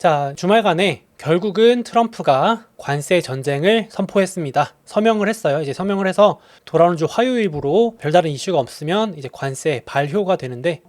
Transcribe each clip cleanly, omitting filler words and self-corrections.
자, 주말간에 결국은 트럼프가 관세 전쟁을 선포했습니다. 서명을 했어요. 이제 서명을 해서 돌아오는 주 화요일부로 별다른 이슈가 없으면 이제 관세 발효가 되는데,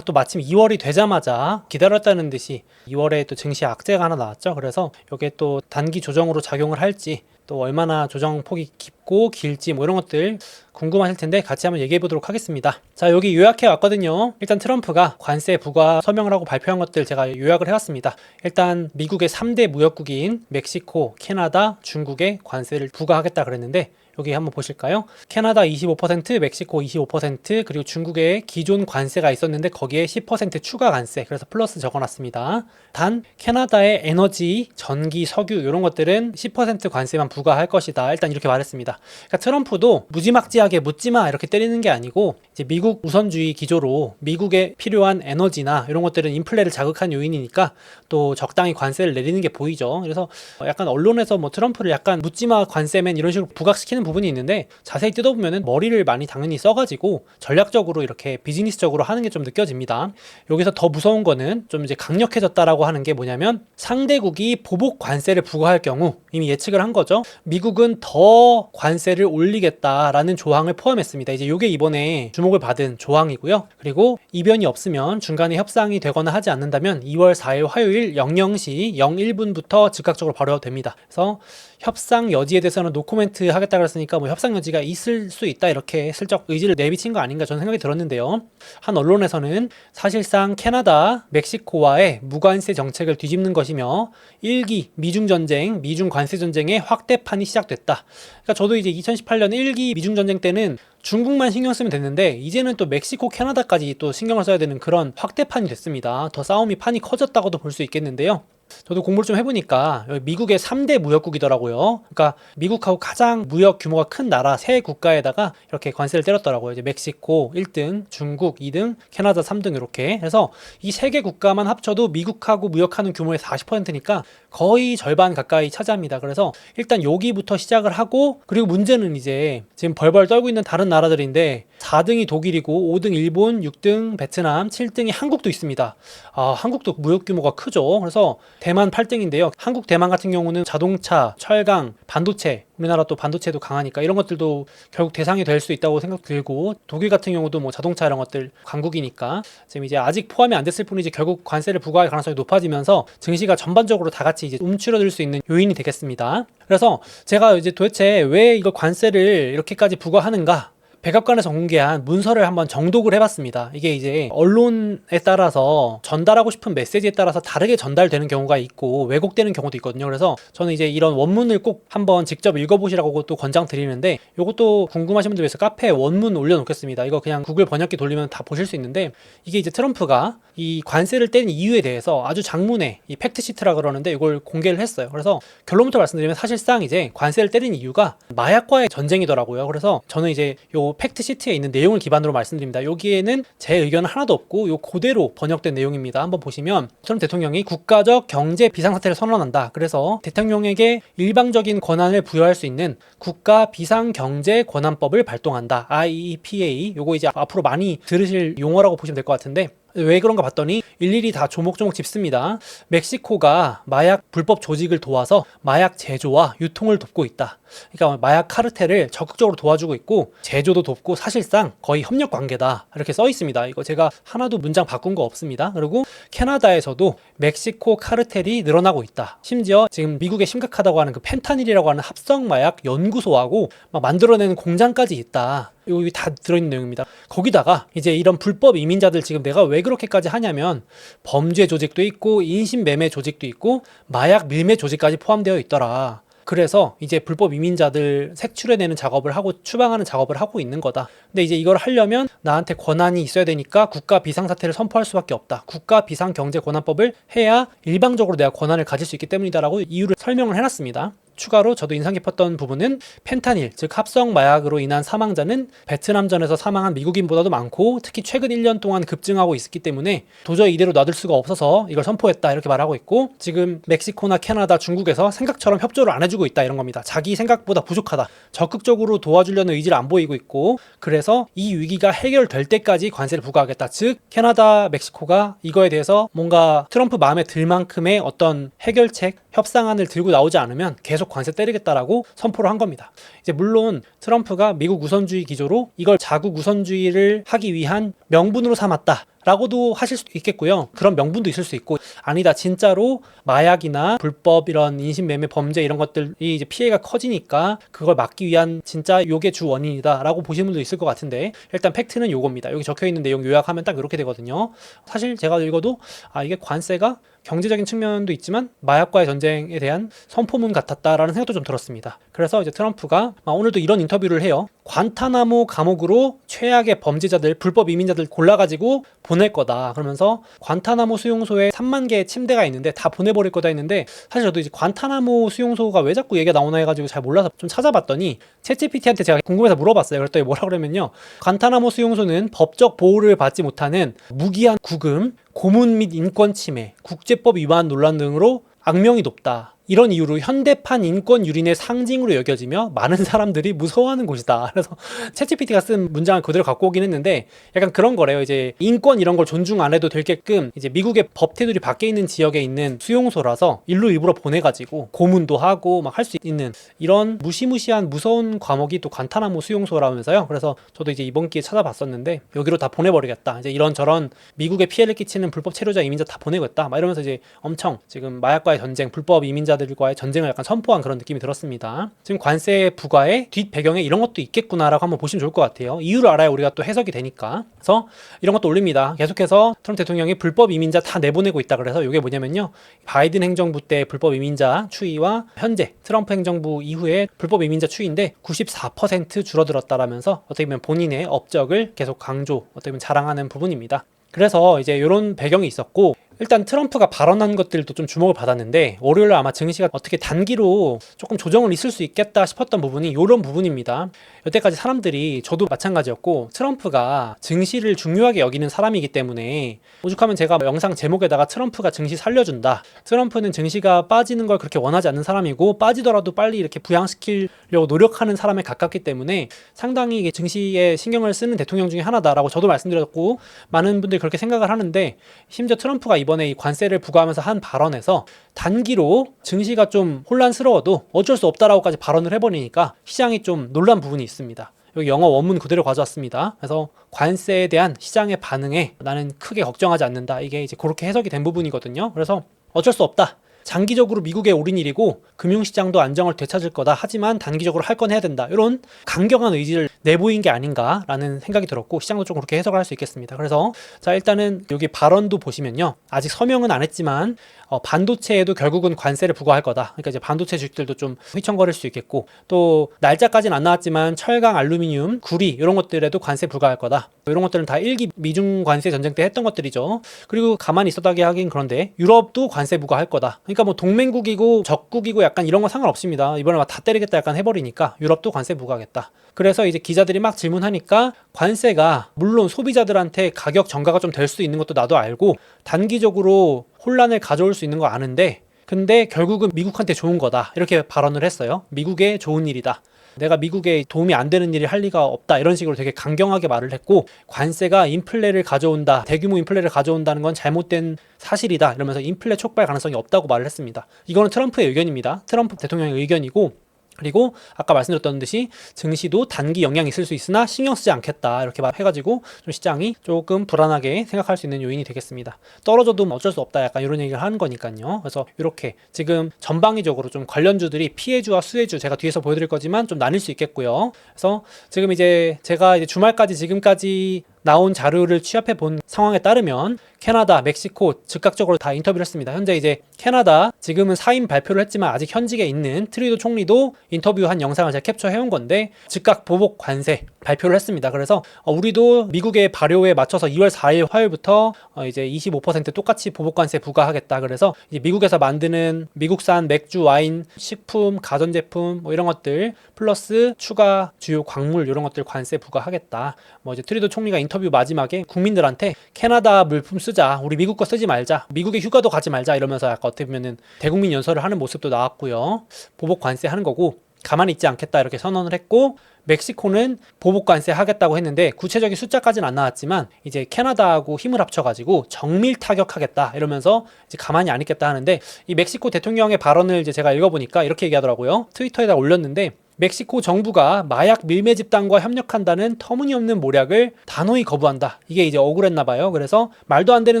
또 마침 2월이 되자마자 기다렸다는 듯이 2월에 또 증시 악재가 하나 나왔죠. 그래서 이게 또 단기 조정으로 작용을 할지, 또 얼마나 조정 폭이 깊고 길지 뭐 이런 것들 궁금하실 텐데 같이 한번 얘기해 보도록 하겠습니다. 자, 여기 요약해 왔거든요. 일단 트럼프가 관세 부과 서명을 하고 발표한 것들 제가 요약을 해왔습니다. 일단 미국의 3대 무역국인 멕시코, 캐나다, 중국에 관세를 부과하겠다 그랬는데, 여기 한번 보실까요? 캐나다 25%, 멕시코 25%, 그리고 중국에 기존 관세가 있었는데 거기에 10% 추가 관세, 그래서 플러스 적어놨습니다. 단 캐나다의 에너지, 전기, 석유 이런 것들은 10% 관세만 부과할 것이다. 일단 이렇게 말했습니다. 그러니까 트럼프도 무지막지하게 묻지마 이렇게 때리는 게 아니고, 이제 미국 우선주의 기조로 미국에 필요한 에너지나 이런 것들은 인플레를 자극한 요인이니까 또 적당히 관세를 내리는 게 보이죠. 그래서 약간 언론에서 뭐 트럼프를 약간 묻지마 관세맨 이런 식으로 부각시키는 부분이 있는데, 자세히 뜯어보면 머리를 많이 당연히 써가지고 전략적으로 이렇게 비즈니스적으로 하는 게 좀 느껴집니다. 여기서 더 무서운 거는 좀 이제 강력해졌다라고 하는 게 뭐냐면, 상대국이 보복 관세를 부과할 경우 이미 예측을 한 거죠. 미국은 더 관세를 올리겠다라는 조항을 포함했습니다. 이제 이게 이번에 주목을 받은 조항이고요. 그리고 이변이 없으면, 중간에 협상이 되거나 하지 않는다면 2월 4일 화요일 00시 01분부터 즉각적으로 발효됩니다. 그래서 협상 여지에 대해서는 노코멘트 하겠다 그랬으니까 뭐 협상 여지가 있을 수 있다 이렇게 슬쩍 의지를 내비친 거 아닌가 저는 생각이 들었는데요. 한 언론에서는 사실상 캐나다, 멕시코와의 무관세 정책을 뒤집는 것이며 1기 미중 전쟁, 미중 관세 전쟁의 확대판이 시작됐다. 그러니까 저도 이제 2018년 1기 미중 전쟁 때는 중국만 신경 쓰면 됐는데, 이제는 또 멕시코, 캐나다까지 또 신경을 써야 되는 그런 확대판이 됐습니다. 더 싸움이 판이 커졌다고도 볼 수 있겠는데요. 저도 공부를 좀 해보니까 여기 미국의 3대 무역국이더라고요. 그러니까 미국하고 가장 무역 규모가 큰 나라 세 국가에다가 이렇게 관세를 때렸더라고요. 이제 멕시코 1등, 중국 2등, 캐나다 3등 이렇게. 그래서 이 세 개 국가만 합쳐도 미국하고 무역하는 규모의 40%니까 거의 절반 가까이 차지합니다. 그래서 일단 여기부터 시작을 하고, 그리고 문제는 이제 지금 벌벌 떨고 있는 다른 나라들인데 4등이 독일이고 5등 일본, 6등 베트남, 7등이 한국도 있습니다. 한국도 무역 규모가 크죠. 그래서 대만 8등인데요. 한국, 대만 같은 경우는 자동차, 철강, 반도체, 우리나라 또 반도체도 강하니까 이런 것들도 결국 대상이 될 수 있다고 생각 들고, 독일 같은 경우도 뭐 자동차 이런 것들 강국이니까 지금 이제 아직 포함이 안 됐을 뿐이지 결국 관세를 부과할 가능성이 높아지면서 증시가 전반적으로 다 같이 이제 움츠러들 수 있는 요인이 되겠습니다. 그래서 제가 이제 도대체 왜 이거 관세를 이렇게까지 부과하는가, 백악관에서 공개한 문서를 한번 정독을 해봤습니다. 이게 이제 언론에 따라서 전달하고 싶은 메시지에 따라서 다르게 전달되는 경우가 있고 왜곡되는 경우도 있거든요. 그래서 저는 이제 이런 원문을 꼭 한번 직접 읽어보시라고 또 권장드리는데, 이것도 궁금하신 분들 위해서 카페에 원문 올려놓겠습니다. 이거 그냥 구글 번역기 돌리면 다 보실 수 있는데, 이게 이제 트럼프가 이 관세를 뗀 이유에 대해서 아주 장문의 이 팩트시트라 그러는데 이걸 공개를 했어요. 그래서 결론부터 말씀드리면, 사실상 이제 관세를 때린 이유가 마약과의 전쟁이더라고요. 그래서 저는 이제 요 팩트시트에 있는 내용을 기반으로 말씀드립니다. 여기에는 제 의견은 하나도 없고 요 그대로 번역된 내용입니다. 한번 보시면, 트럼프 대통령이 국가적 경제 비상사태를 선언한다. 그래서 대통령에게 일방적인 권한을 부여할 수 있는 국가 비상경제권한법을 발동한다. IEPA. 요거 이제 앞으로 많이 들으실 용어라고 보시면 될 것 같은데, 왜 그런가 봤더니 일일이 다 조목조목 짚습니다. 멕시코가 마약 불법 조직을 도와서 마약 제조와 유통을 돕고 있다. 그러니까 마약 카르텔을 적극적으로 도와주고 있고 제조도 돕고 사실상 거의 협력 관계다. 이렇게 써 있습니다. 이거 제가 하나도 문장 바꾼 거 없습니다. 그리고 캐나다에서도 멕시코 카르텔이 늘어나고 있다. 심지어 지금 미국에 심각하다고 하는 그 펜타닐이라고 하는 합성 마약 연구소하고 막 만들어내는 공장까지 있다. 여기 다 들어있는 내용입니다. 거기다가 이제 이런 불법 이민자들 지금 내가 왜 그렇게까지 하냐면, 범죄 조직도 있고 인신매매 조직도 있고 마약 밀매 조직까지 포함되어 있더라. 그래서 이제 불법 이민자들 색출해내는 작업을 하고 추방하는 작업을 하고 있는 거다. 근데 이제 이걸 하려면 나한테 권한이 있어야 되니까 국가 비상사태를 선포할 수밖에 없다. 국가 비상경제권한법을 해야 일방적으로 내가 권한을 가질 수 있기 때문이다라고 이유를 설명을 해놨습니다. 추가로 저도 인상 깊었던 부분은 펜타닐, 즉 합성 마약으로 인한 사망자는 베트남전에서 사망한 미국인보다도 많고 특히 최근 1년 동안 급증하고 있기 때문에 도저히 이대로 놔둘 수가 없어서 이걸 선포했다 이렇게 말하고 있고, 지금 멕시코나 캐나다, 중국에서 생각처럼 협조를 안 해주고 있다 이런 겁니다. 자기 생각보다 부족하다, 적극적으로 도와주려는 의지를 안 보이고 있고, 그래서 이 위기가 해결될 때까지 관세를 부과하겠다. 즉 캐나다, 멕시코가 이거에 대해서 뭔가 트럼프 마음에 들 만큼의 어떤 해결책, 협상안을 들고 나오지 않으면 계속 관세 때리겠다라고 선포를 한 겁니다. 이제 물론 트럼프가 미국 우선주의 기조로 이걸 자국 우선주의를 하기 위한 명분으로 삼았다 라고도 하실 수도 있겠고요. 그런 명분도 있을 수 있고, 아니다 진짜로 마약이나 불법 이런 인신매매 범죄 이런 것들이 이제 피해가 커지니까 그걸 막기 위한 진짜 요게 주 원인이다 라고 보시는 분도 있을 것 같은데, 일단 팩트는 요겁니다. 여기 적혀있는 내용 요약하면 딱 이렇게 되거든요. 사실 제가 읽어도 이게 관세가 경제적인 측면도 있지만 마약과의 전쟁에 대한 선포문 같았다라는 생각도 좀 들었습니다. 그래서 이제 트럼프가 오늘도 이런 인터뷰를 해요. 관타나모 감옥으로 최악의 범죄자들, 불법 이민자들 골라가지고 보낼 거다. 그러면서 관타나모 수용소에 3만 개의 침대가 있는데 다 보내버릴 거다 했는데, 사실 저도 이제 관타나모 수용소가 왜 자꾸 얘기가 나오나 해가지고 잘 몰라서 좀 찾아봤더니 챗GPT한테 제가 궁금해서 물어봤어요. 그랬더니 뭐라 그러면요, 관타나모 수용소는 법적 보호를 받지 못하는 무기한 구금, 고문 및 인권 침해, 국제법 위반 논란 등으로 악명이 높다. 이런 이유로 현대판 인권 유린의 상징으로 여겨지며 많은 사람들이 무서워하는 곳이다. 그래서 챗GPT가 쓴 문장을 그대로 갖고 오긴 했는데 약간 그런 거래요. 이제 인권 이런 걸 존중 안 해도 되게끔 이제 미국의 법 테두리 밖에 있는 지역에 있는 수용소라서 일로 일부러 보내가지고 고문도 하고 막 할 수 있는 이런 무시무시한 무서운 과목이 또 관타나모 수용소라면서요. 그래서 저도 이제 이번 기회에 찾아봤었는데 여기로 다 보내버리겠다. 이제 이런저런 미국에 피해를 끼치는 불법 체류자 이민자 다 보내겠다. 막 이러면서 이제 엄청 지금 마약과의 전쟁, 불법 이민자들과의 전쟁을 약간 선포한 그런 느낌이 들었습니다. 지금 관세 부과의 뒷 배경에 이런 것도 있겠구나라고 한번 보시면 좋을 것 같아요. 이유를 알아야 우리가 또 해석이 되니까. 그래서 이런 것도 올립니다. 계속해서 트럼프 대통령이 불법 이민자 다 내보내고 있다. 그래서 이게 뭐냐면요, 바이든 행정부 때 불법 이민자 추이와 현재 트럼프 행정부 이후에 불법 이민자 추이인데 94% 줄어들었다라면서 어떻게 보면 본인의 업적을 계속 강조, 어떻게 보면 자랑하는 부분입니다. 그래서 이제 이런 배경이 있었고, 일단 트럼프가 발언한 것들도 좀 주목을 받았는데 월요일 아마 증시가 어떻게 단기로 조금 조정을 있을 수 있겠다 싶었던 부분이 이런 부분입니다. 여태까지 사람들이, 저도 마찬가지였고, 트럼프가 증시를 중요하게 여기는 사람이기 때문에 오죽하면 제가 영상 제목에다가 트럼프가 증시 살려준다, 트럼프는 증시가 빠지는 걸 그렇게 원하지 않는 사람이고 빠지더라도 빨리 이렇게 부양시키려고 노력하는 사람에 가깝기 때문에 상당히 증시에 신경을 쓰는 대통령 중에 하나다라고 저도 말씀드렸고, 많은 분들이 그렇게 생각을 하는데, 심지어 트럼프가 이번에 이 관세를 부과하면서 한 발언에서 단기로 증시가 좀 혼란스러워도 어쩔 수 없다라고까지 발언을 해버리니까 시장이 좀 놀란 부분이 있습니다. 여기 영어 원문 그대로 가져왔습니다. 그래서 관세에 대한 시장의 반응에 나는 크게 걱정하지 않는다, 이게 이제 그렇게 해석이 된 부분이거든요. 그래서 어쩔 수 없다, 장기적으로 미국에 옳은 일이고 금융시장도 안정을 되찾을 거다, 하지만 단기적으로 할 건 해야 된다, 이런 강경한 의지를 내보인 게 아닌가라는 생각이 들었고, 시장도 좀 그렇게 해석을 할 수 있겠습니다. 그래서 자, 일단은 여기 발언도 보시면요, 아직 서명은 안 했지만 반도체에도 결국은 관세를 부과할 거다. 그러니까 이제 반도체 주식들도 좀 휘청거릴 수 있겠고, 또 날짜까지는 안 나왔지만 철강, 알루미늄, 구리 이런 것들에도 관세 부과할 거다. 이런 것들은 다 일기 미중 관세 전쟁 때 했던 것들이죠. 그리고 가만히 있었다게 하긴 그런데 유럽도 관세 부과할 거다. 그러니까 뭐 동맹국이고 적국이고 약간 이런 거 상관없습니다. 이번에 막 다 때리겠다 약간 해버리니까 유럽도 관세 부과하겠다. 그래서 이제 기자들이 막 질문하니까 관세가 물론 소비자들한테 가격 전가가 좀 될 수 있는 것도 나도 알고 단기적으로 혼란을 가져올 수 있는 거 아는데, 근데 결국은 미국한테 좋은 거다, 이렇게 발언을 했어요. 미국에 좋은 일이다, 내가 미국에 도움이 안 되는 일을 할 리가 없다, 이런 식으로 되게 강경하게 말을 했고, 관세가 인플레를 가져온다, 대규모 인플레를 가져온다는 건 잘못된 사실이다, 이러면서 인플레 촉발 가능성이 없다고 말을 했습니다. 이거는 트럼프의 의견입니다. 트럼프 대통령의 의견이고, 그리고 아까 말씀드렸던 듯이 증시도 단기 영향이 있을 수 있으나 신경 쓰지 않겠다, 이렇게 해가지고 좀 시장이 조금 불안하게 생각할 수 있는 요인이 되겠습니다. 떨어져도 어쩔 수 없다, 약간 이런 얘기를 하는 거니까요. 그래서 이렇게 지금 전방위적으로 좀 관련주들이 피해주와 수혜주, 제가 뒤에서 보여드릴 거지만 좀 나뉠 수 있겠고요. 그래서 지금 이제 제가 이제 주말까지 지금까지 나온 자료를 취합해 본 상황에 따르면 캐나다, 멕시코 즉각적으로 다 인터뷰를 했습니다. 현재 이제 캐나다 지금은 사임 발표를 했지만 아직 현직에 있는 트루도 총리도 인터뷰한 영상을 제가 캡처해온 건데 즉각 보복 관세 발표를 했습니다. 그래서 우리도 미국의 발효에 맞춰서 2월 4일 화요일부터 이제 25% 똑같이 보복 관세 부과하겠다. 그래서 이제 미국에서 만드는 미국산 맥주, 와인, 식품, 가전제품 뭐 이런 것들 플러스 추가 주요 광물 이런 것들 관세 부과하겠다. 뭐 이제 트루도 총리가 인터뷰 마지막에 국민들한테 캐나다 물품 쓰자, 우리 미국 거 쓰지 말자, 미국에 휴가도 가지 말자 이러면서 약간 어떻게 보면은 대국민 연설을 하는 모습도 나왔고요. 보복 관세 하는 거고 가만히 있지 않겠다 이렇게 선언을 했고, 멕시코는 보복 관세 하겠다고 했는데 구체적인 숫자까지는 안 나왔지만 이제 캐나다하고 힘을 합쳐가지고 정밀 타격하겠다 이러면서 이제 가만히 안 있겠다 하는데, 이 멕시코 대통령의 발언을 이제 제가 읽어보니까 이렇게 얘기하더라고요. 트위터에다 올렸는데, 멕시코 정부가 마약 밀매 집단과 협력한다는 터무니없는 모략을 단호히 거부한다. 이게 이제 억울했나 봐요. 그래서 말도 안 되는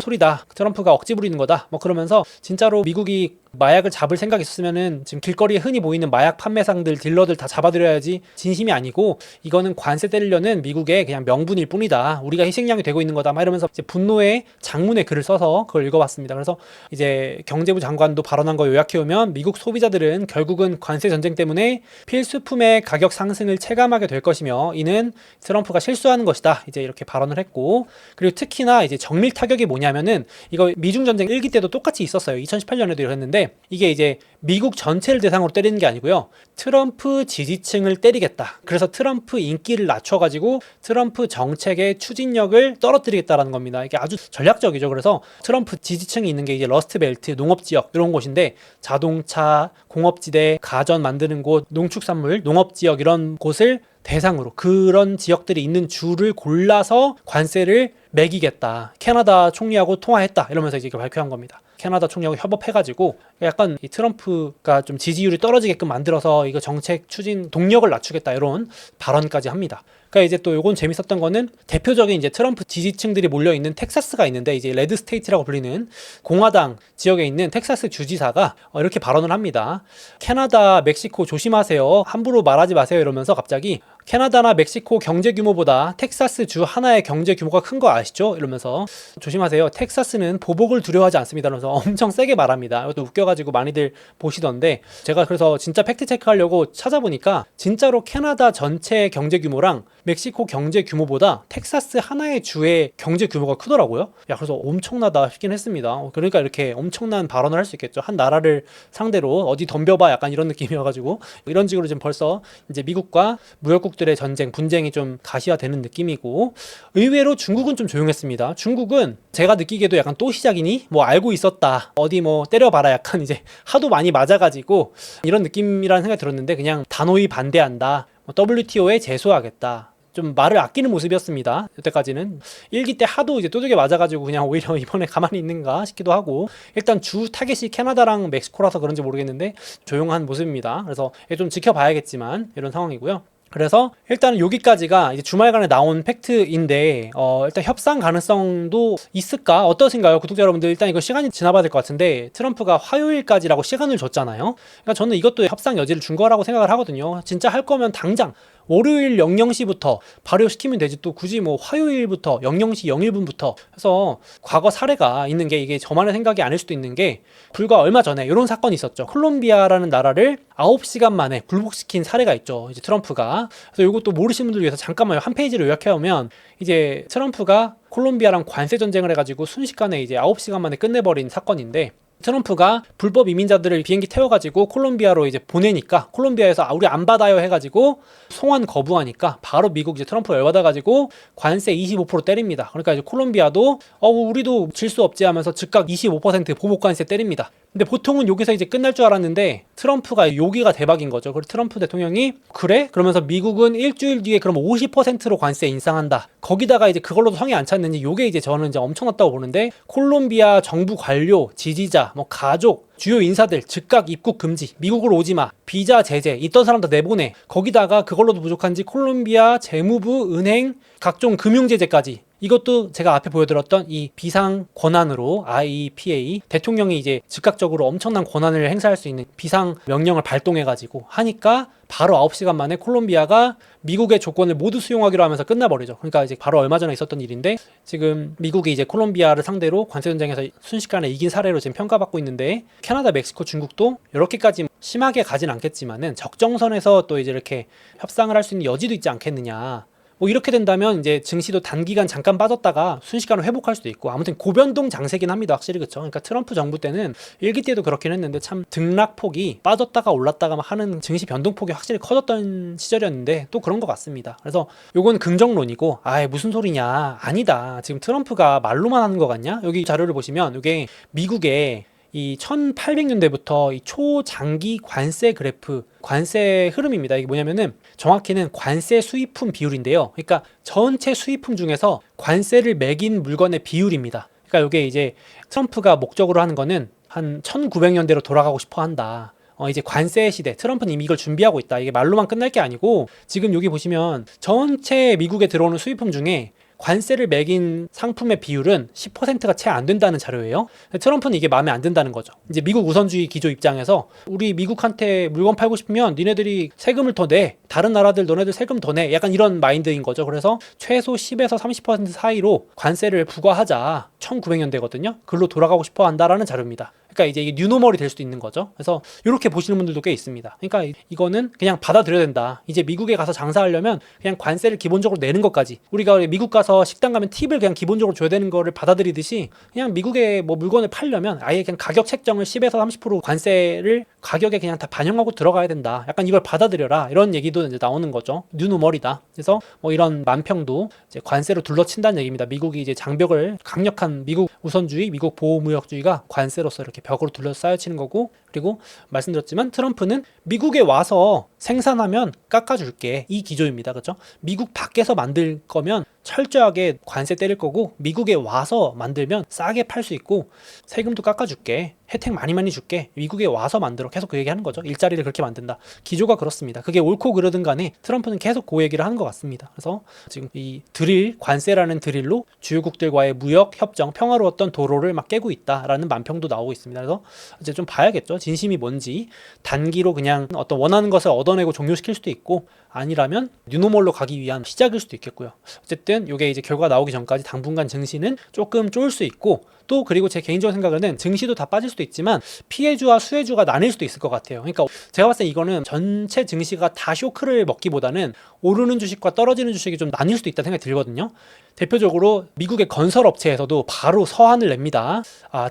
소리다. 트럼프가 억지 부리는 거다. 뭐 그러면서 진짜로 미국이 마약을 잡을 생각이 있었으면은 지금 길거리에 흔히 보이는 마약 판매상들, 딜러들 다 잡아들여야지 진심이 아니고 이거는 관세 때리려는 미국의 그냥 명분일 뿐이다. 우리가 희생양이 되고 있는 거다. 막 이러면서 이제 분노의 장문의 글을 써서 그걸 읽어봤습니다. 그래서 이제 경제부 장관도 발언한 거 요약해오면 미국 소비자들은 결국은 관세 전쟁 때문에 필수품의 가격 상승을 체감하게 될 것이며 이는 트럼프가 실수하는 것이다. 이제 이렇게 발언을 했고, 그리고 특히나 이제 정밀 타격이 뭐냐면은 이거 미중 전쟁 1기 때도 똑같이 있었어요. 2018년에도 이랬는데 이게 이제 미국 전체를 대상으로 때리는 게 아니고요. 트럼프 지지층을 때리겠다. 그래서 트럼프 인기를 낮춰가지고 트럼프 정책의 추진력을 떨어뜨리겠다라는 겁니다. 이게 아주 전략적이죠. 그래서 트럼프 지지층이 있는 게 이제 러스트벨트, 농업지역 이런 곳인데 자동차, 공업지대, 가전 만드는 곳, 농축산물, 농업지역 이런 곳을 대상으로 그런 지역들이 있는 주를 골라서 관세를 매기겠다. 캐나다 총리하고 통화했다. 이러면서 이제 발표한 겁니다. 캐나다 총리하고 협업해가지고 약간 이 트럼프가 좀 지지율이 떨어지게끔 만들어서 이거 정책 추진 동력을 낮추겠다 이런 발언까지 합니다. 그러니까 이제 또 요건 재밌었던 거는 대표적인 이제 트럼프 지지층들이 몰려 있는 텍사스가 있는데 이제 레드 스테이트라고 불리는 공화당 지역에 있는 텍사스 주지사가 이렇게 발언을 합니다. 캐나다, 멕시코 조심하세요. 함부로 말하지 마세요. 이러면서 갑자기 캐나다나 멕시코 경제 규모보다 텍사스 주 하나의 경제 규모가 큰 거 아시죠? 이러면서 조심하세요. 텍사스는 보복을 두려워하지 않습니다. 이러면서 엄청 세게 말합니다. 이것도 웃겨가지고 많이들 보시던데, 제가 그래서 진짜 팩트 체크하려고 찾아보니까 진짜로 캐나다 전체 경제 규모랑 멕시코 경제 규모보다 텍사스 하나의 주의 경제 규모가 크더라고요. 야, 그래서 엄청나다 싶긴 했습니다. 그러니까 이렇게 엄청난 발언을 할 수 있겠죠. 한 나라를 상대로 어디 덤벼봐 약간 이런 느낌이어가지고 이런 식으로 지금 벌써 이제 미국과 무역국들의 전쟁, 분쟁이 좀 가시화되는 느낌이고, 의외로 중국은 좀 조용했습니다. 중국은 제가 느끼기에도 약간 또 시작이니? 뭐 알고 있었다. 어디 뭐 때려봐라. 약간 이제 하도 많이 맞아가지고 이런 느낌이라는 생각이 들었는데 그냥 단호히 반대한다. WTO에 제소하겠다. 좀 말을 아끼는 모습이었습니다. 여태까지는 1기 때 하도 이제 두들겨 맞아가지고 그냥 오히려 이번에 가만히 있는가 싶기도 하고, 일단 주 타겟이 캐나다랑 멕시코라서 그런지 모르겠는데 조용한 모습입니다. 그래서 좀 지켜봐야겠지만 이런 상황이고요. 그래서 일단 여기까지가 이제 주말간에 나온 팩트인데 일단 협상 가능성도 있을까? 어떠신가요? 구독자 여러분들, 일단 이거 시간이 지나봐야 될 것 같은데 트럼프가 화요일까지라고 시간을 줬잖아요. 그러니까 저는 이것도 협상 여지를 준 거라고 생각을 하거든요. 진짜 할 거면 당장 월요일 00시부터 발효시키면 되지, 또 굳이 뭐 화요일부터 00시 01분부터 해서 과거 사례가 있는 게, 이게 저만의 생각이 아닐 수도 있는 게 불과 얼마 전에 이런 사건이 있었죠. 콜롬비아라는 나라를 9시간 만에 굴복시킨 사례가 있죠, 이제 트럼프가. 그래서 이것도 모르시는 분들 위해서 잠깐만 한 페이지를 요약해 오면, 이제 트럼프가 콜롬비아랑 관세 전쟁을 해가지고 순식간에 이제 9시간 만에 끝내버린 사건인데, 트럼프가 불법 이민자들을 비행기 태워가지고 콜롬비아로 이제 보내니까 콜롬비아에서 우리 안 받아요 해가지고 송환 거부하니까 바로 미국 이제 트럼프가 열받아가지고 관세 25% 때립니다. 그러니까 이제 콜롬비아도 우리도 질 수 없지 하면서 즉각 25% 보복 관세 때립니다. 근데 보통은 여기서 이제 끝날 줄 알았는데 트럼프가 여기가 대박인 거죠. 그리고 트럼프 대통령이 그래? 그러면서 미국은 일주일 뒤에 그럼 50%로 관세 인상한다. 거기다가 이제 그걸로도 성이 안 찼는지, 요게 이제 저는 이제 엄청났다고 보는데, 콜롬비아 정부 관료, 지지자, 뭐 가족, 주요 인사들 즉각 입국 금지, 미국으로 오지 마, 비자 제재, 있던 사람 다 내보내. 거기다가 그걸로도 부족한지 콜롬비아 재무부, 은행, 각종 금융 제재까지. 이것도 제가 앞에 보여드렸던 이 비상 권한으로 IEPA, 대통령이 이제 즉각적으로 엄청난 권한을 행사할 수 있는 비상 명령을 발동해가지고 하니까 바로 9시간 만에 콜롬비아가 미국의 조건을 모두 수용하기로 하면서 끝나버리죠. 그러니까 이제 바로 얼마 전에 있었던 일인데, 지금 미국이 이제 콜롬비아를 상대로 관세 전쟁에서 순식간에 이긴 사례로 지금 평가받고 있는데, 캐나다, 멕시코, 중국도 이렇게까지 심하게 가진 않겠지만은 적정선에서 또 이제 이렇게 협상을 할 수 있는 여지도 있지 않겠느냐. 뭐 이렇게 된다면 이제 증시도 단기간 잠깐 빠졌다가 순식간에 회복할 수도 있고, 아무튼 고변동 장세긴 합니다. 확실히. 그쵸? 그러니까 트럼프 정부 때는 1기 때도 그렇긴 했는데 참 등락폭이 빠졌다가 올랐다가 막 하는 증시 변동폭이 확실히 커졌던 시절이었는데 또 그런 것 같습니다. 그래서 요건 긍정론이고, 아이 무슨 소리냐, 아니다, 지금 트럼프가 말로만 하는 거 같냐. 여기 자료를 보시면 이게 미국의 이 1800년대부터 이 초장기 관세 그래프, 관세 흐름입니다. 이게 뭐냐면은 정확히는 관세 수입품 비율인데요. 그러니까 전체 수입품 중에서 관세를 매긴 물건의 비율입니다. 그러니까 이게 이제 트럼프가 목적으로 하는 거는 한 1900년대로 돌아가고 싶어 한다. 이제 관세 시대, 트럼프는 이미 이걸 준비하고 있다. 이게 말로만 끝날 게 아니고, 지금 여기 보시면 전체 미국에 들어오는 수입품 중에 관세를 매긴 상품의 비율은 10%가 채 안 된다는 자료예요. 트럼프는 이게 마음에 안 든다는 거죠. 이제 미국 우선주의 기조 입장에서 우리 미국한테 물건 팔고 싶으면 니네들이 세금을 더 내, 다른 나라들 너네들 세금 더 내, 약간 이런 마인드인 거죠. 그래서 최소 10에서 30% 사이로 관세를 부과하자. 1900년대거든요. 글로 돌아가고 싶어 한다라는 자료입니다. 그러니까 이제 이게 뉴노멀이 될 수도 있는 거죠. 그래서 이렇게 보시는 분들도 꽤 있습니다. 그러니까 이거는 그냥 받아들여야 된다. 이제 미국에 가서 장사하려면 그냥 관세를 기본적으로 내는 것까지, 우리가 미국 가서 식당 가면 팁을 그냥 기본적으로 줘야 되는 거를 받아들이듯이, 그냥 미국에 뭐 물건을 팔려면 아예 그냥 가격 책정을 10에서 30% 관세를 가격에 그냥 다 반영하고 들어가야 된다. 약간 이걸 받아들여라. 이런 얘기도 이제 나오는 거죠. 뉴노멀이다. 그래서 뭐 이런 만평도 이제 관세로 둘러친다는 얘기입니다. 미국이 이제 장벽을, 강력한 미국 우선주의, 미국 보호무역주의가 관세로서 이렇게 벽으로 둘러싸여치는 거고, 그리고 말씀드렸지만 트럼프는 미국에 와서 생산하면 깎아줄게, 이 기조입니다. 그렇죠? 미국 밖에서 만들 거면 철저하게 관세 때릴 거고, 미국에 와서 만들면 싸게 팔 수 있고 세금도 깎아줄게, 혜택 많이 줄게, 미국에 와서 만들어, 계속 그 얘기하는 거죠. 일자리를 그렇게 만든다. 기조가 그렇습니다. 그게 옳고 그르든 간에 트럼프는 계속 그 얘기를 하는 것 같습니다. 그래서 지금 이 드릴, 관세라는 드릴로 주요국들과의 무역 협정, 평화로웠던 도로를 막 깨고 있다라는 만평도 나오고 있습니다. 그래서 이제 좀 봐야겠죠. 진심이 뭔지. 단기로 그냥 어떤 원하는 것을 얻어내고 종료시킬 수도 있고, 아니라면 뉴노멀로 가기 위한 시작일 수도 있겠고요. 어쨌든 이게 이제 결과가 나오기 전까지 당분간 증시는 조금 쫄 수 있고, 또 그리고 제 개인적인 생각에는 증시도 다 빠질 수도 있지만 피해주와 수혜주가 나뉠 수도 있을 것 같아요. 그러니까 제가 봤을 때 이거는 전체 증시가 다 쇼크를 먹기보다는 오르는 주식과 떨어지는 주식이 좀 나뉠 수도 있다는 생각이 들거든요. 대표적으로 미국의 건설업체에서도 바로 서한을 냅니다.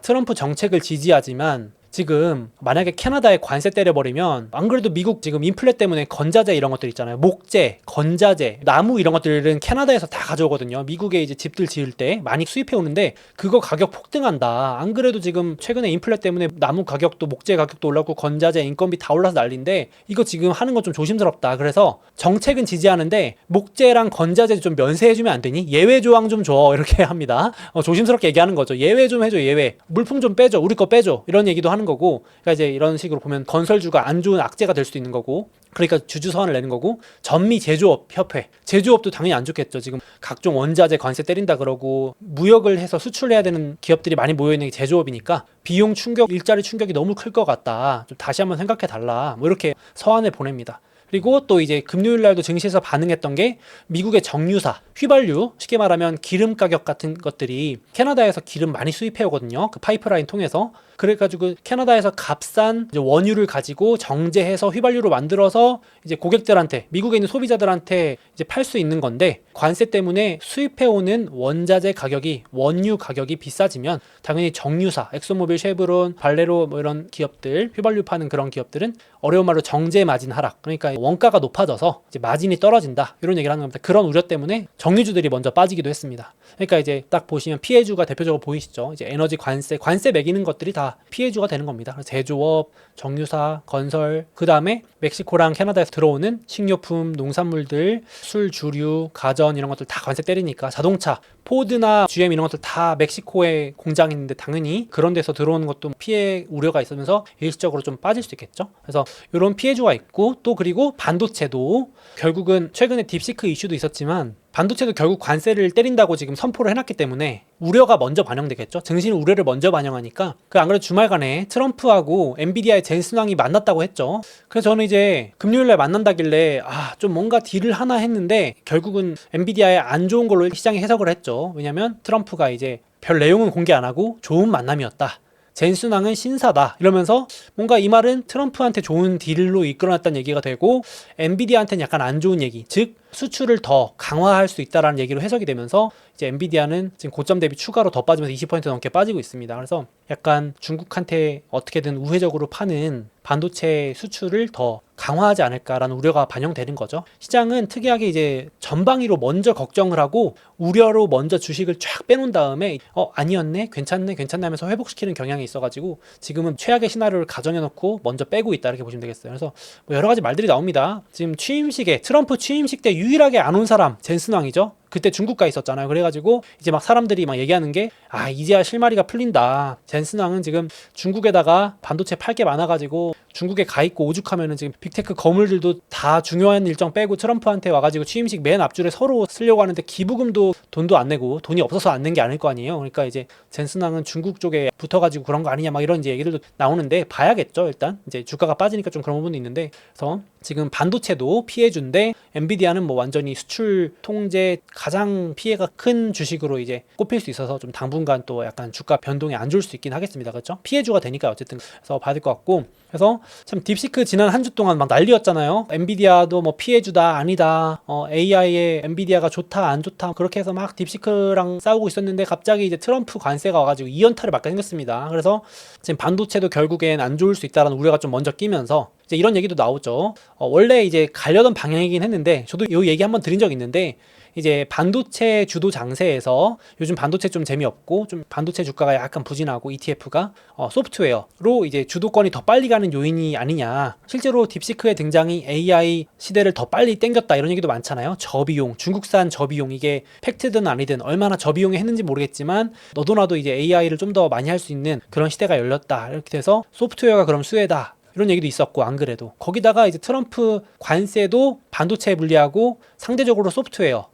트럼프 정책을 지지하지만 지금 만약에 캐나다에 관세 때려버리면, 안 그래도 미국 지금 인플레 때문에 건자재 이런 것들 있잖아요. 목재, 건자재, 나무 이런 것들은 캐나다에서 다 가져오거든요. 미국에 이제 집들 지을 때 많이 수입해 오는데 그거 가격 폭등한다. 안 그래도 지금 최근에 인플레 때문에 나무 가격도, 목재 가격도 올랐고 건자재 인건비 다 올라서 난리인데, 이거 지금 하는 건 좀 조심스럽다. 그래서 정책은 지지하는데 목재랑 건자재 좀 면세해주면 안 되니? 예외 조항 좀 줘. 이렇게 합니다. 조심스럽게 얘기하는 거죠. 예외 좀 해줘, 예외. 물품 좀 빼줘, 우리 거 빼줘. 이런 얘기도 하는 거고, 그러니까 이제 이런 식으로 보면 건설주가 안 좋은 악재가 될 수도 있는 거고, 그러니까 주주 서한을 내는 거고, 전미 제조업 협회, 제조업도 당연히 안 좋겠죠. 지금 각종 원자재 관세 때린다 그러고 무역을 해서 수출해야 되는 기업들이 많이 모여 있는 게 제조업이니까 비용 충격, 일자리 충격이 너무 클 것 같다. 좀 다시 한번 생각해 달라. 뭐 이렇게 서한을 보냅니다. 그리고 또 이제 금요일 날도 증시에서 반응했던 게 미국의 정유사, 휘발유, 쉽게 말하면 기름 가격 같은 것들이 캐나다에서 기름 많이 수입해 오거든요. 그 파이프라인 통해서. 그래가지고 캐나다에서 값싼 이제 원유를 가지고 정제해서 휘발유로 만들어서 이제 고객들한테, 미국에 있는 소비자들한테 이제 팔 수 있는 건데, 관세 때문에 수입해오는 원자재 가격이, 원유 가격이 비싸지면 당연히 정유사, 엑소모빌, 쉐브론, 발레로 뭐 이런 기업들, 휘발유 파는 그런 기업들은 어려운 말로 정제 마진 하락, 그러니까 원가가 높아져서 이제 마진이 떨어진다, 이런 얘기를 하는 겁니다. 그런 우려 때문에 정유주들이 먼저 빠지기도 했습니다. 그러니까 이제 딱 보시면 피해주가 대표적으로 보이시죠. 이제 에너지 관세 매기는 것들이 다 피해주가 되는 겁니다. 제조업, 정유사, 건설, 그 다음에 멕시코랑 캐나다에서 들어오는 식료품, 농산물들, 술, 주류, 가전 이런 것들 다 관세 때리니까 자동차, 포드나 GM 이런 것들 다 멕시코에 공장이 있는데 당연히 그런 데서 들어오는 것도 피해 우려가 있으면서 일시적으로 좀 빠질 수 있겠죠. 그래서 이런 피해주가 있고, 또 그리고 반도체도 결국은 최근에 딥시크 이슈도 있었지만 반도체도 결국 관세를 때린다고 지금 선포를 해놨기 때문에 우려가 먼저 반영되겠죠. 증시 우려를 먼저 반영하니까. 안 그래도 주말간에 트럼프하고 엔비디아의 젠슨 왕이 만났다고 했죠. 그래서 저는 이제 금요일날 만난다길래 좀 뭔가 딜을 하나 했는데 결국은 엔비디아의 안 좋은 걸로 시장이 해석을 했죠. 왜냐면 트럼프가 이제 별 내용은 공개 안 하고 좋은 만남이었다, 젠슨 왕은 신사다, 이러면서 뭔가 이 말은 트럼프한테 좋은 딜로 이끌어놨다는 얘기가 되고 엔비디아한테는 약간 안 좋은 얘기, 즉 수출을 더 강화할 수 있다라는 얘기로 해석이 되면서 이제 엔비디아는 지금 고점 대비 추가로 더 빠지면서 20% 넘게 빠지고 있습니다. 그래서 약간 중국한테 어떻게든 우회적으로 파는 반도체 수출을 더 강화하지 않을까라는 우려가 반영되는 거죠. 시장은 특이하게 이제 전방위로 먼저 걱정을 하고 우려로 먼저 주식을 쫙 빼놓은 다음에 아니었네, 괜찮네 하면서 회복시키는 경향이 있어가지고 지금은 최악의 시나리오를 가정해놓고 먼저 빼고 있다, 이렇게 보시면 되겠어요. 그래서 뭐 여러 가지 말들이 나옵니다. 지금 트럼프 취임식 때 유일하게 안 온 사람 젠슨 왕이죠. 그때 중국 가 있었잖아요. 그래가지고 이제 막 사람들이 막 얘기하는 게 이제야 실마리가 풀린다, 젠슨 왕은 지금 중국에다가 반도체 팔 게 많아가지고 중국에 가 있고 오죽하면은 지금 빅테크 거물들도 다 중요한 일정 빼고 트럼프한테 와가지고 취임식 맨 앞줄에 서로 쓰려고 하는데 기부금도 돈도 안 내고 돈이 없어서 안 낸 게 아닐 거 아니에요. 그러니까 이제 젠슨 왕은 중국 쪽에 붙어가지고 그런 거 아니냐 막 이런 이제 얘기들도 나오는데 봐야겠죠. 일단 이제 주가가 빠지니까 좀 그런 부분도 있는데, 그래서 지금 반도체도 피해준데 엔비디아는 뭐 완전히 수출 통제 가장 피해가 큰 주식으로 이제 꼽힐 수 있어서 좀 당분간 또 약간 주가 변동이 안 좋을 수 있긴 하겠습니다. 그렇죠? 피해주가 되니까 어쨌든. 그래서 봐야 될 것 같고, 그래서 참 딥시크 지난 한 주 동안 막 난리였잖아요. 엔비디아도 뭐 피해주다 아니다, AI에 엔비디아가 좋다 안 좋다, 그렇게 해서 막 딥시크랑 싸우고 있었는데 갑자기 이제 트럼프 관세가 와가지고 2연타를 맞게 생겼습니다. 그래서 지금 반도체도 결국엔 안 좋을 수 있다는 우려가 좀 먼저 끼면서 이제 이런 얘기도 나오죠. 원래 이제 가려던 방향이긴 했는데 저도 이 얘기 한번 드린 적 있는데, 이제 반도체 주도 장세에서 요즘 반도체 좀 재미없고 좀 반도체 주가가 약간 부진하고 ETF가 소프트웨어로 이제 주도권이 더 빨리 가는 요인이 아니냐. 실제로 딥시크의 등장이 AI 시대를 더 빨리 땡겼다, 이런 얘기도 많잖아요. 저비용, 중국산 저비용, 이게 팩트든 아니든 얼마나 저비용에 했는지 모르겠지만 너도 나도 이제 AI를 좀 더 많이 할 수 있는 그런 시대가 열렸다, 이렇게 돼서 소프트웨어가 그럼 수혜다, 이런 얘기도 있었고, 안 그래도 거기다가 이제 트럼프 관세도 반도체에 불리하고 상대적으로 소프트웨어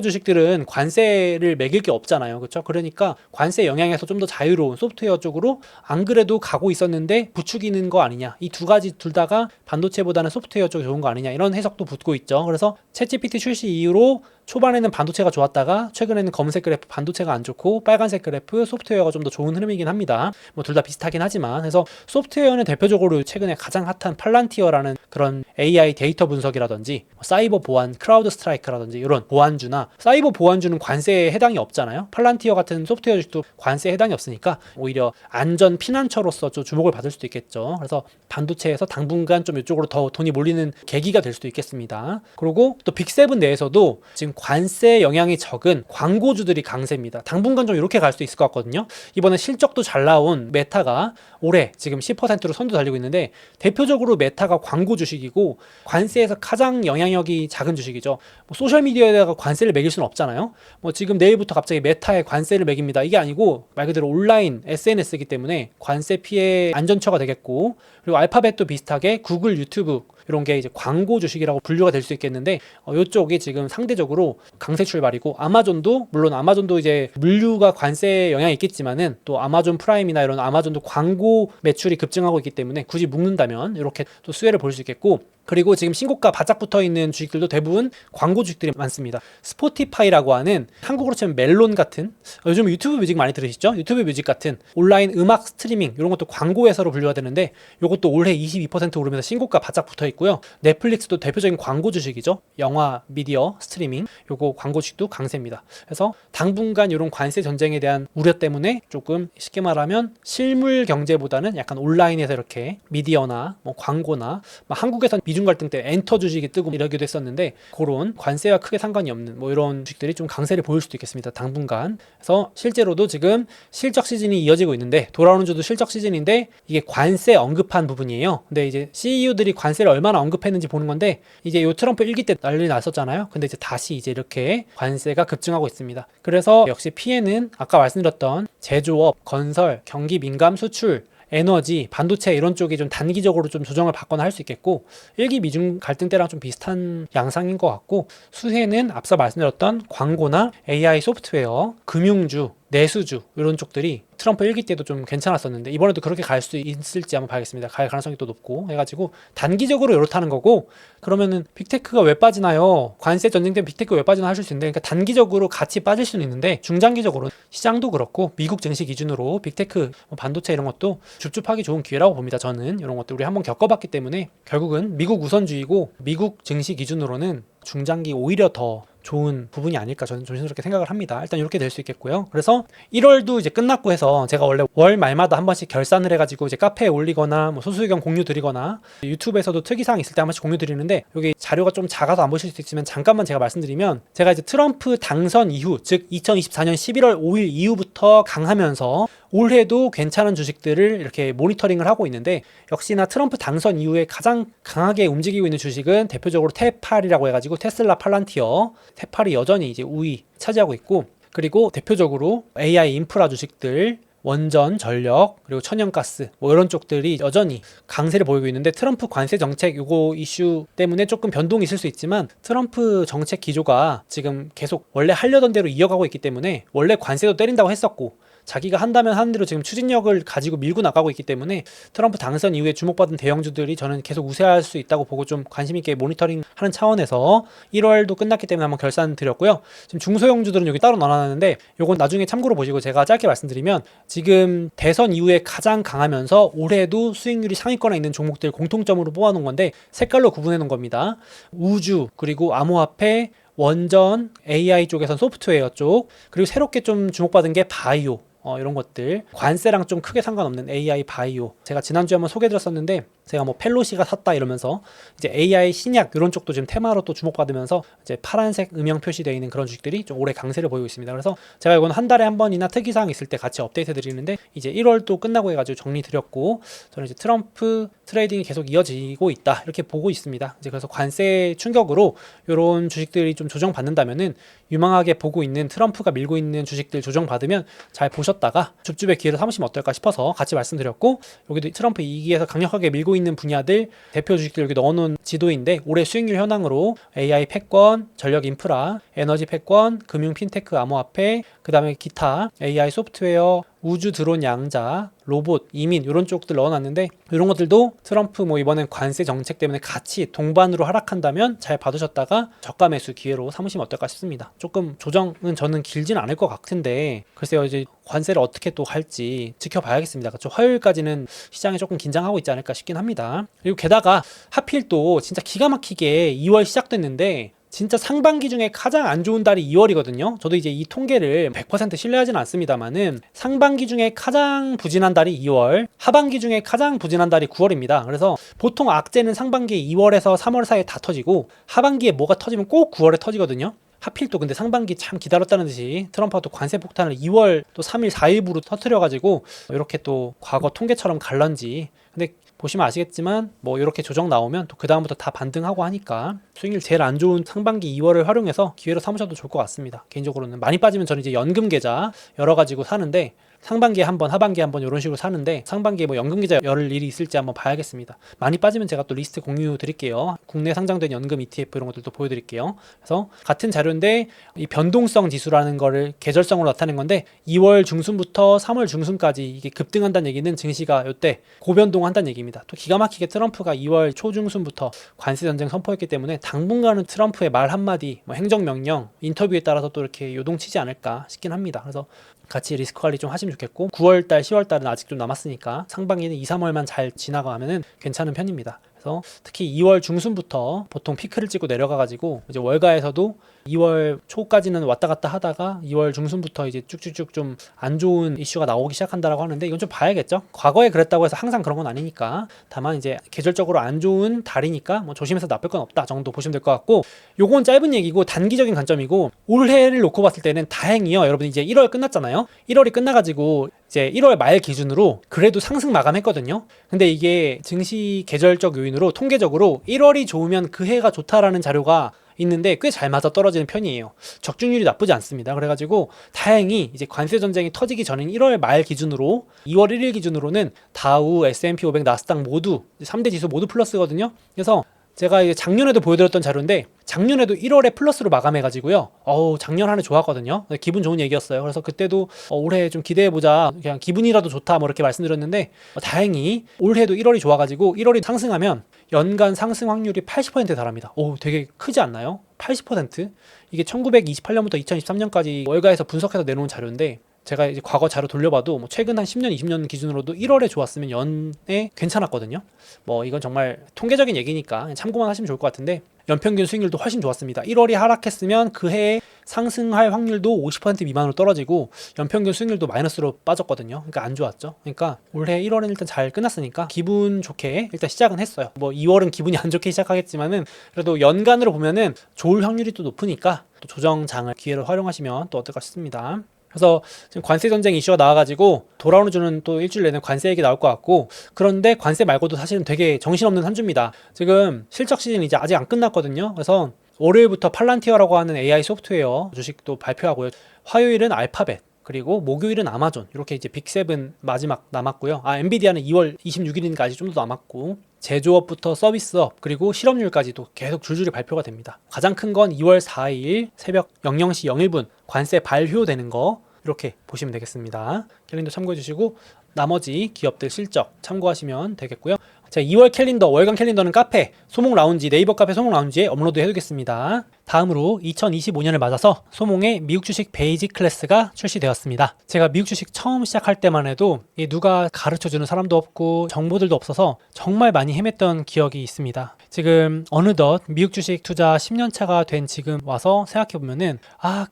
주식들은 관세를 매길 게 없잖아요. 그렇죠? 그러니까 관세 영향에서 좀 더 자유로운 소프트웨어 쪽으로 안 그래도 가고 있었는데 부추기는 거 아니냐, 이 두 가지 둘 다가 반도체보다는 소프트웨어 쪽이 좋은 거 아니냐, 이런 해석도 붙고 있죠. 그래서 챗GPT 출시 이후로 초반에는 반도체가 좋았다가 최근에는 검은색 그래프 반도체가 안 좋고 빨간색 그래프 소프트웨어가 좀 더 좋은 흐름이긴 합니다. 뭐 둘 다 비슷하긴 하지만, 그래서 소프트웨어는 대표적으로 최근에 가장 핫한 팔란티어라는 그런 AI 데이터 분석이라든지 사이버 보안, 크라우드 스트라이크라든지 이런 보안주나, 사이버 보안주는 관세에 해당이 없잖아요. 팔란티어 같은 소프트웨어 주식도 관세에 해당이 없으니까 오히려 안전 피난처로서 좀 주목을 받을 수도 있겠죠. 그래서 반도체에서 당분간 좀 이쪽으로 더 돈이 몰리는 계기가 될 수도 있겠습니다. 그리고 또 빅세븐 내에서도 지금 관세 영향이 적은 광고주들이 강세입니다. 당분간 좀 이렇게 갈 수 있을 것 같거든요. 이번에 실적도 잘 나온 메타가 올해 지금 10%로 선두 달리고 있는데, 대표적으로 메타가 광고 주식이고 관세에서 가장 영향력이 작은 주식이죠. 뭐 소셜미디어에다가 관세를 매길 수는 없잖아요. 뭐 지금 내일부터 갑자기 메타에 관세를 매깁니다, 이게 아니고 말 그대로 온라인 SNS이기 때문에 관세 피해 안전처가 되겠고, 그리고 알파벳도 비슷하게 구글, 유튜브 이런 게 이제 광고 주식이라고 분류가 될 수 있겠는데, 이쪽이 지금 상대적으로 강세 출발이고, 아마존도 물론 아마존도 이제 물류가 관세 영향이 있겠지만은 또 아마존 프라임이나 이런 아마존도 광고 매출이 급증하고 있기 때문에 굳이 묶는다면 이렇게 또 수혜를 볼 수 있겠고, 그리고 지금 신고가 바짝 붙어 있는 주식들도 대부분 광고 주식들이 많습니다. 스포티파이라고 하는, 한국으로 치면 멜론 같은, 요즘 유튜브 뮤직 많이 들으시죠? 유튜브 뮤직 같은 온라인 음악 스트리밍 이런 것도 광고 회사로 분류가 되는데, 이것도 올해 22% 오르면서 신고가 바짝 붙어 있고요. 넷플릭스도 대표적인 광고 주식이죠. 영화, 미디어, 스트리밍, 요거 광고 주식도 강세입니다. 그래서 당분간 이런 관세 전쟁에 대한 우려 때문에 조금 쉽게 말하면 실물 경제보다는 약간 온라인에서 이렇게 미디어나 뭐 광고나, 한국에선 미중 갈등 때 엔터 주식이 뜨고 이러기도 했었는데 그런 관세와 크게 상관이 없는 뭐 이런 주식들이 좀 강세를 보일 수도 있겠습니다. 당분간. 그래서 실제로도 지금 실적 시즌이 이어지고 있는데 돌아오는 주도 실적 시즌인데 이게 관세 언급한 부분이에요. 근데 이제 CEO들이 관세를 얼마나 언급했는지 보는 건데 이제 요 트럼프 1기 때 난리 났었잖아요. 근데 이제 다시 이제 이렇게 관세가 급증하고 있습니다. 그래서 역시 피해는 아까 말씀드렸던 제조업, 건설, 경기 민감 수출, 에너지, 반도체 이런 쪽이 좀 단기적으로 좀 조정을 받거나 할 수 있겠고 1기 미중 갈등 때랑 좀 비슷한 양상인 것 같고 수혜는 앞서 말씀드렸던 광고나 AI 소프트웨어, 금융주, 내수주 이런 쪽들이 트럼프 1기 때도 좀 괜찮았었는데 이번에도 그렇게 갈 수 있을지 한번 봐야겠습니다. 갈 가능성이 또 높고 해가지고 단기적으로 이렇다는 거고 그러면은 빅테크가 왜 빠지나요? 관세 전쟁 때문에 빅테크 왜 빠지나 하실 수 있는데 그러니까 단기적으로 같이 빠질 수는 있는데 중장기적으로 시장도 그렇고 미국 증시 기준으로 빅테크, 반도체 이런 것도 줍줍하기 좋은 기회라고 봅니다. 저는 이런 것들 우리 한번 겪어봤기 때문에 결국은 미국 우선주의고 미국 증시 기준으로는 중장기 오히려 더 좋은 부분이 아닐까 저는 조심스럽게 생각을 합니다. 일단 이렇게 될 수 있겠고요. 그래서 1월도 이제 끝났고 해서 제가 원래 월 말마다 한 번씩 결산을 해가지고 이제 카페에 올리거나 뭐 소수 의견 공유 드리거나 유튜브에서도 특이사항 있을 때 한 번씩 공유 드리는데 여기 자료가 좀 작아서 안 보실 수 있지만 잠깐만 제가 말씀드리면 제가 이제 트럼프 당선 이후 즉 2024년 11월 5일 이후부터 강하면서 올해도 괜찮은 주식들을 이렇게 모니터링을 하고 있는데 역시나 트럼프 당선 이후에 가장 강하게 움직이고 있는 주식은 대표적으로 테팔이라고 해가지고 테슬라, 팔란티어, 테팔이 여전히 이제 우위 차지하고 있고 그리고 대표적으로 AI 인프라 주식들 원전, 전력, 그리고 천연가스 뭐 이런 쪽들이 여전히 강세를 보이고 있는데 트럼프 관세 정책 요거 이슈 때문에 조금 변동이 있을 수 있지만 트럼프 정책 기조가 지금 계속 원래 하려던 대로 이어가고 있기 때문에 원래 관세도 때린다고 했었고 자기가 한다면 하는 대로 지금 추진력을 가지고 밀고 나가고 있기 때문에 트럼프 당선 이후에 주목받은 대형주들이 저는 계속 우세할 수 있다고 보고 좀 관심 있게 모니터링 하는 차원에서 1월도 끝났기 때문에 한번 결산 드렸고요. 지금 중소형주들은 여기 따로 넣어놨는데 요건 나중에 참고로 보시고 제가 짧게 말씀드리면 지금 대선 이후에 가장 강하면서 올해도 수익률이 상위권에 있는 종목들 공통점으로 뽑아놓은 건데 색깔로 구분해 놓은 겁니다. 우주 그리고 암호화폐 원전, AI 쪽에선 소프트웨어 쪽, 그리고 새롭게 좀 주목받은 게 바이오, 이런 것들 관세랑 좀 크게 상관없는 AI 바이오 제가 지난주에 한번 소개해드렸었는데 제가 뭐 펠로시가 샀다 이러면서 이제 AI 신약 이런 쪽도 지금 테마로 또 주목받으면서 이제 파란색 음영 표시되어 있는 그런 주식들이 좀 올해 강세를 보이고 있습니다. 그래서 제가 이건 한 달에 한 번이나 특이사항 있을 때 같이 업데이트 드리는데 이제 1월 또 끝나고 해가지고 정리 드렸고 저는 이제 트럼프 트레이딩이 계속 이어지고 있다 이렇게 보고 있습니다. 이제 그래서 관세 충격으로 이런 주식들이 좀 조정받는다면은 유망하게 보고 있는 트럼프가 밀고 있는 주식들 조정받으면 잘 보셨다가 줍줍의 기회를 삼으시면 어떨까 싶어서 같이 말씀드렸고 여기도 트럼프 2기에서 강력하게 밀고 있는 분야들 대표 주식들 여기 넣어놓은 지도인데 올해 수익률 현황으로 AI 패권, 전력 인프라, 에너지 패권, 금융 핀테크 암호화폐 그 다음에 기타 AI 소프트웨어 우주 드론 양자, 로봇, 이민 이런 쪽들 넣어놨는데 이런 것들도 트럼프 뭐 이번엔 관세 정책 때문에 같이 동반으로 하락한다면 잘 받으셨다가 저가 매수 기회로 삼으시면 어떨까 싶습니다. 조금 조정은 저는 길진 않을 것 같은데 글쎄요 이제 관세를 어떻게 또 할지 지켜봐야겠습니다. 그렇죠? 화요일까지는 시장이 조금 긴장하고 있지 않을까 싶긴 합니다. 그리고 게다가 하필 또 진짜 기가 막히게 2월 시작됐는데 진짜 상반기 중에 가장 안 좋은 달이 2월이거든요. 저도 이제 이 통계를 100% 신뢰하지는 않습니다만은 상반기 중에 가장 부진한 달이 2월, 하반기 중에 가장 부진한 달이 9월입니다. 그래서 보통 악재는 상반기 2월에서 3월 사이에 다 터지고 하반기에 뭐가 터지면 꼭 9월에 터지거든요. 하필 또 근데 상반기 참 기다렸다는 듯이 트럼프가 또 관세 폭탄을 2월 또 3일 4일부로 터뜨려가지고 이렇게 또 과거 통계처럼 갈런지 근데 보시면 아시겠지만 뭐 이렇게 조정 나오면 또 그 다음부터 다 반등하고 하니까 수익률 제일 안 좋은 상반기 2월을 활용해서 기회로 삼으셔도 좋을 것 같습니다. 개인적으로는 많이 빠지면 저는 이제 연금 계좌 열어 가지고 사는데 상반기에 한번 하반기에 한번 이런 식으로 사는데 상반기에 뭐 연금 계좌 열을 일이 있을지 한번 봐야겠습니다. 많이 빠지면 제가 또 리스트 공유 드릴게요. 국내 상장된 연금 ETF 이런 것들도 보여드릴게요. 그래서 같은 자료인데 이 변동성 지수라는 거를 계절성으로 나타낸 건데 2월 중순부터 3월 중순까지 이게 급등한다는 얘기는 증시가 이때 고변동한다는 얘기입니다. 또 기가 막히게 트럼프가 2월 초중순부터 관세 전쟁 선포했기 때문에 당분간은 트럼프의 말 한마디 뭐 행정명령 인터뷰에 따라서 또 이렇게 요동치지 않을까 싶긴 합니다. 그래서 같이 리스크 관리 좀 하시면 좋겠고 9월달 10월달은 아직 좀 남았으니까 상반기는 2, 3월만 잘 지나가면은 괜찮은 편입니다. 그래서 특히 2월 중순부터 보통 피크를 찍고 내려가가지고 이제 월가에서도 2월 초까지는 왔다 갔다 하다가 2월 중순부터 이제 쭉쭉쭉 좀 안 좋은 이슈가 나오기 시작한다라고 하는데, 이건 좀 봐야겠죠. 과거에 그랬다고 해서 항상 그런 건 아니니까. 다만 이제 계절적으로 안 좋은 달이니까 뭐 조심해서 나쁠 건 없다 정도 보시면 될 것 같고, 요건 짧은 얘기고 단기적인 관점이고, 올해를 놓고 봤을 때는 다행히요, 여러분 이제 1월 끝났잖아요. 1월이 끝나가지고 이제 1월 말 기준으로 그래도 상승 마감했거든요. 근데 이게 증시 계절적 요인으로 통계적으로 1월이 좋으면 그 해가 좋다라는 자료가 있는데 꽤 잘 맞아 떨어지는 편이에요. 적중률이 나쁘지 않습니다. 그래가지고 다행히 이제 관세 전쟁이 터지기 전인 1월 말 기준으로 2월 1일 기준으로는 다우, S&P 500, 나스닥 모두 3대 지수 모두 플러스거든요. 그래서 제가 이제 작년에도 보여드렸던 자료인데, 작년에도 1월에 플러스로 마감해가지고요. 작년 한 해 좋았거든요. 기분 좋은 얘기였어요. 그래서 그때도 올해 좀 기대해보자, 그냥 기분이라도 좋다 뭐 이렇게 말씀드렸는데, 다행히 올해도 1월이 좋아가지고 1월이 상승하면 연간 상승 확률이 80%에 달합니다. 되게 크지 않나요? 80%? 이게 1928년부터 2023년까지 월가에서 분석해서 내놓은 자료인데, 제가 이제 과거 자료 돌려봐도 뭐 최근 한 10년, 20년 기준으로도 1월에 좋았으면 연에 괜찮았거든요. 뭐 이건 정말 통계적인 얘기니까 참고만 하시면 좋을 것 같은데, 연평균 수익률도 훨씬 좋았습니다. 1월이 하락했으면 그 해에 상승할 확률도 50% 미만으로 떨어지고 연평균 수익률도 마이너스로 빠졌거든요. 그러니까 안 좋았죠. 그러니까 올해 1월은 일단 잘 끝났으니까 기분 좋게 일단 시작은 했어요. 뭐 2월은 기분이 안 좋게 시작하겠지만은 그래도 연간으로 보면은 좋을 확률이 또 높으니까 또 조정장을 기회를 활용하시면 또 어떨까 싶습니다. 그래서 지금 관세 전쟁 이슈가 나와가지고 돌아오는 주는 또 일주일 내내 관세 얘기 나올 것 같고, 그런데 관세 말고도 사실은 되게 정신없는 한 주입니다. 지금 실적 시즌이 이제 아직 안 끝났거든요. 그래서 월요일부터 팔란티어라고 하는 AI 소프트웨어 주식도 발표하고요. 화요일은 알파벳, 그리고 목요일은 아마존, 이렇게 이제 빅7 마지막 남았고요. 엔비디아는 2월 26일이니까 아직 좀 더 남았고, 제조업부터 서비스업, 그리고 실업률까지도 계속 줄줄이 발표가 됩니다. 가장 큰 건 2월 4일 새벽 00시 01분 관세 발효되는 거, 이렇게 보시면 되겠습니다. 캘린더 참고해 주시고 나머지 기업들 실적 참고하시면 되겠고요. 자, 2월 캘린더, 월간 캘린더는 카페 소몽 라운지, 네이버 카페 소몽 라운지에 업로드 해두겠습니다. 다음으로 2025년을 맞아서 소몽의 미국 주식 베이직 클래스가 출시되었습니다. 제가 미국 주식 처음 시작할 때만 해도 누가 가르쳐주는 사람도 없고 정보들도 없어서 정말 많이 헤맸던 기억이 있습니다. 지금 어느덧 미국 주식 투자 10년 차가 된 지금 와서 생각해보면은,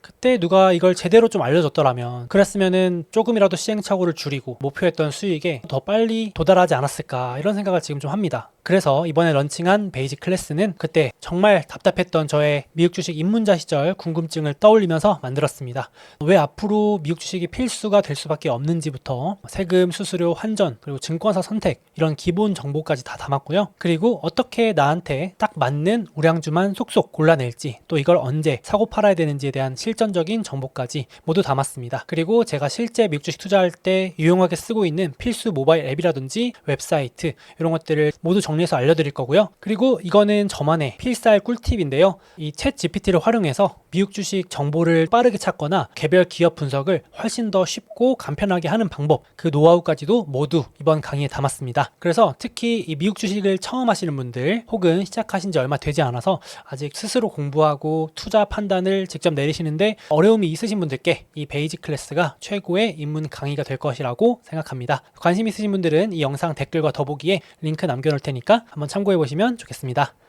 그때 누가 이걸 제대로 좀 알려줬더라면, 그랬으면은 조금이라도 시행착오를 줄이고 목표했던 수익에 더 빨리 도달하지 않았을까, 이런 생각을 지금 좀 합니다. 그래서 이번에 런칭한 베이직 클래스는 그때 정말 답답했던 저의 미국 주식 입문자 시절 궁금증을 떠올리면서 만들었습니다. 왜 앞으로 미국 주식이 필수가 될 수밖에 없는지부터 세금, 수수료, 환전, 그리고 증권사 선택, 이런 기본 정보까지 다 담았고요. 그리고 어떻게 나한테 딱 맞는 우량주만 속속 골라낼지, 또 이걸 언제 사고 팔아야 되는지에 대한 실전적인 정보까지 모두 담았습니다. 그리고 제가 실제 미국 주식 투자할 때 유용하게 쓰고 있는 필수 모바일 앱이라든지 웹사이트, 이런 것들을 모두 정리해서 알려드릴 거고요. 그리고 이거는 저만의 필살 꿀팁인데요. 이 챗 GPT를 활용해서 미국 주식 정보를 빠르게 찾거나 개별 기업 분석을 훨씬 더 쉽고 간편하게 하는 방법, 그 노하우까지도 모두 이번 강의에 담았습니다. 그래서 특히 이 미국 주식을 처음 하시는 분들, 혹은 시작하신 지 얼마 되지 않아서 아직 스스로 공부하고 투자 판단을 직접 내리시는데 어려움이 있으신 분들께 이 베이직 클래스가 최고의 입문 강의가 될 것이라고 생각합니다. 관심 있으신 분들은 이 영상 댓글과 더보기에 링크 남겨놓을 테니까 한번 참고해 보시면 좋겠습니다.